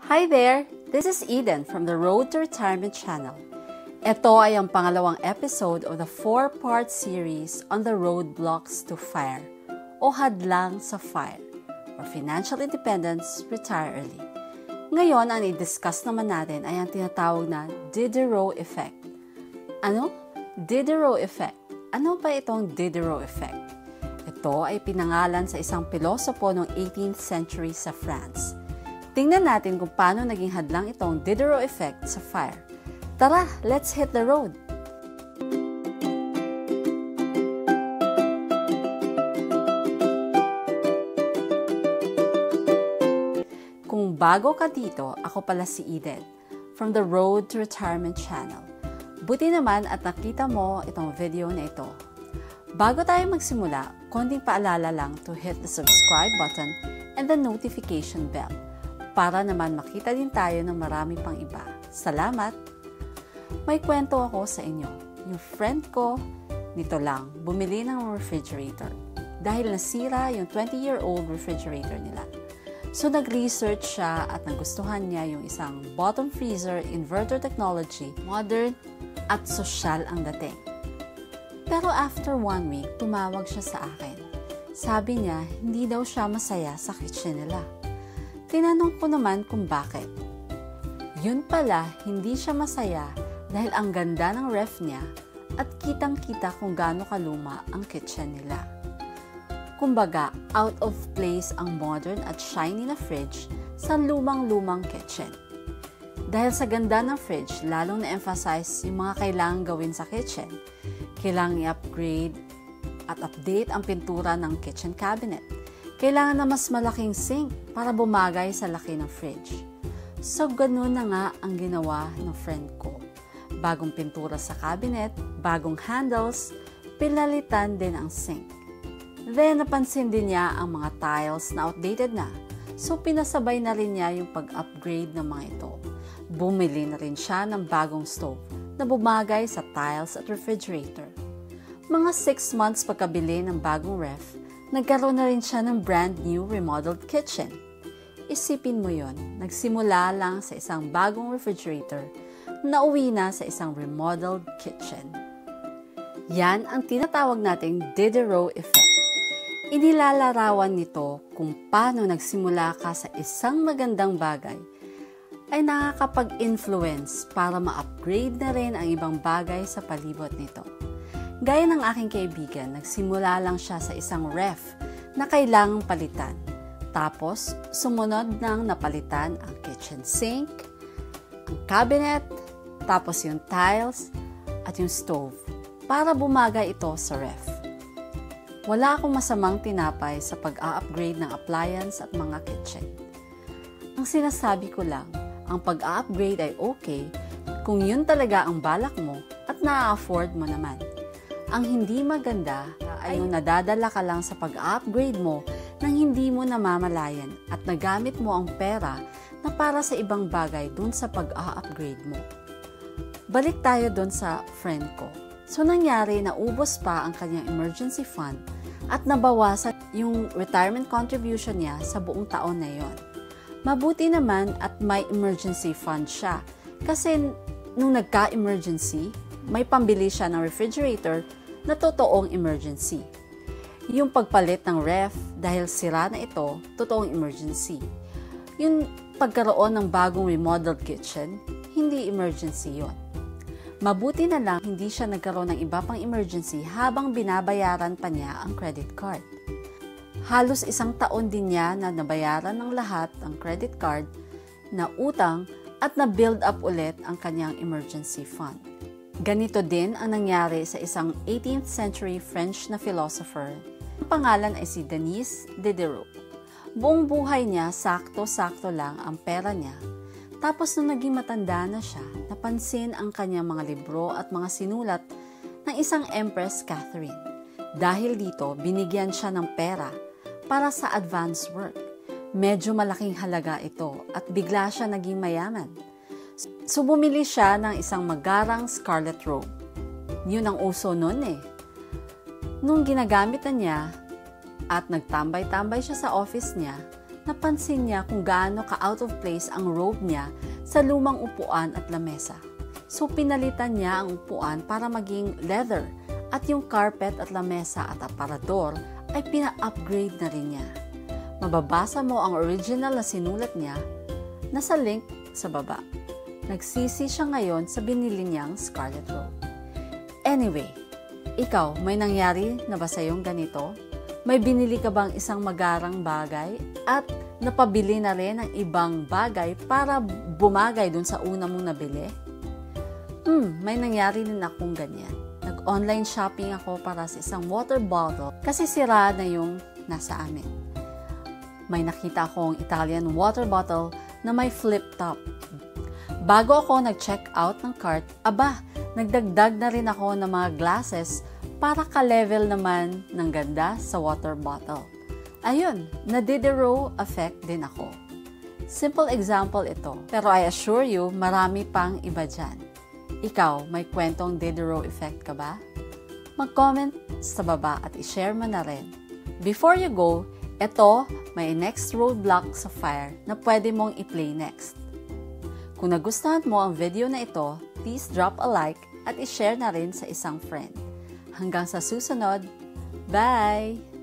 Hi there! This is Eden from the Road to Retirement channel. Ito ay ang pangalawang episode of the 4-part series on the roadblocks to FIRE o hadlang sa FIRE or Financial Independence, Retire Early. Ngayon, ang i-discuss naman natin ay ang tinatawag na Diderot Effect. Ano? Diderot Effect. Ano ba itong Diderot Effect? Ito ay pinangalan sa isang pilosopo noong 18th century sa France. Tingnan natin kung paano naging hadlang itong Diderot Effect sa FIRE. Tara, let's hit the road! Kung bago ka dito, ako pala si Eden from the Road to Retirement channel. Buti naman at nakita mo itong video na ito. Bago tayo magsimula, konting paalala lang to hit the subscribe button and the notification bell para naman makita din tayo ng marami pang iba. Salamat! May kwento ako sa inyo. Yung friend ko, nito lang, bumili ng refrigerator dahil nasira yung 20-year-old refrigerator nila. So nag-research siya at nagustuhan niya yung isang bottom freezer inverter technology, modern at sosyal ang dating. Pero after 1 week, tumawag siya sa akin. Sabi niya, hindi daw siya masaya sa kitchen nila. Tinanong ko naman kung bakit. Yun pala, hindi siya masaya dahil ang ganda ng ref niya at kitang-kita kung gaano kaluma ang kitchen nila. Kumbaga, out of place ang modern at shiny na fridge sa lumang-lumang kitchen. Dahil sa ganda ng fridge, lalong na-emphasize yung mga kailangang gawin sa kitchen. Kailangang i-upgrade at update ang pintura ng kitchen cabinet. Kailangan na mas malaking sink para bumagay sa laki ng fridge. So, ganun na nga ang ginawa ng friend ko. Bagong pintura sa cabinet, bagong handles, pinalitan din ang sink. Then, napansin din niya ang mga tiles na outdated na. So, pinasabay na rin niya yung pag-upgrade ng mga ito. Bumili na rin siya ng bagong stove na bumagay sa tiles at refrigerator. Mga 6 months pagkabili ng bagong ref, nagkaroon na rin siya ng brand new remodeled kitchen. Isipin mo yon, nagsimula lang sa isang bagong refrigerator, nauwi na sa isang remodeled kitchen. Yan ang tinatawag nating Diderot Effect. Inilalarawan nito kung paano nagsimula ka sa isang magandang bagay ay nakakapag-influence para ma-upgrade na rin ang ibang bagay sa palibot nito. Gaya ng aking kaibigan, nagsimula lang siya sa isang ref na kailangang palitan. Tapos, sumunod nang napalitan ang kitchen sink, ang cabinet, tapos yung tiles, at yung stove para bumagay ito sa ref. Wala akong masamang tinapay sa pag-a-upgrade ng appliance at mga kitchen. Ang sinasabi ko lang, ang pag-a-upgrade ay okay kung yun talaga ang balak mo at na-afford mo naman. Ang hindi maganda ay yung nadadala ka lang sa pag-upgrade mo nang hindi mo namamalayan at nagamit mo ang pera na para sa ibang bagay dun sa pag-upgrade mo. Balik tayo dun sa friend ko. So nangyari na ubos pa ang kanyang emergency fund at nabawasan yung retirement contribution niya sa buong taon na yon. Mabuti naman at may emergency fund siya kasi nung nagka-emergency, may pambili siya ng refrigerator na totoong emergency. Yung pagpalit ng ref dahil sira na ito, totoong emergency. Yung pagkaroon ng bagong remodeled kitchen, hindi emergency yon. Mabuti na lang hindi siya nagkaroon ng iba pang emergency habang binabayaran pa niya ang credit card. Halos 1 taon din niya na nabayaran ng lahat ang credit card na utang at na-build up ulit ang kanyang emergency fund. Ganito din ang nangyari sa isang 18th century French na philosopher. Ang pangalan ay si Denis Diderot. Buong buhay niya, sakto-sakto lang ang pera niya. Tapos nung naging matanda na siya, napansin ang kanyang mga libro at mga sinulat ng isang Empress Catherine. Dahil dito, binigyan siya ng pera para sa advance work. Medyo malaking halaga ito at bigla siya naging mayaman. So bumili siya ng isang magarang scarlet robe. Yun ang uso nun eh. Nung ginagamit na niya at nagtambay-tambay siya sa office niya, napansin niya kung gaano ka-out of place ang robe niya sa lumang upuan at lamesa. So pinalitan niya ang upuan para maging leather at yung carpet at lamesa at aparador ay pina-upgrade na rin niya. Mababasa mo ang original na sinulat niya, nasa link sa baba. Nagsisi siya ngayon sa binili niyang scarlet robe. Anyway, ikaw, may nangyari na ba sa'yong ganito? May binili ka bang isang magarang bagay at napabili na rin ang ibang bagay para bumagay dun sa una mong nabili? May nangyari din akong ganyan. Nag-online shopping ako para sa isang water bottle kasi sira na yung nasa amin. May nakita akong Italian water bottle na may flip top. Bago ako nag-check out ng cart, nagdagdag na rin ako ng mga glasses para ka-level naman ng ganda sa water bottle. Ayun, na-Diderot effect din ako. Simple example ito, pero I assure you, marami pang iba dyan. Ikaw, may kwentong Diderot effect ka ba? Mag-comment sa baba at i-share mo na rin. Before you go, ito, may next roadblock sa fire na pwede mong i-play next. Kung nagustuhan mo ang video na ito, please drop a like at i-share na rin sa isang friend. Hanggang sa susunod, bye!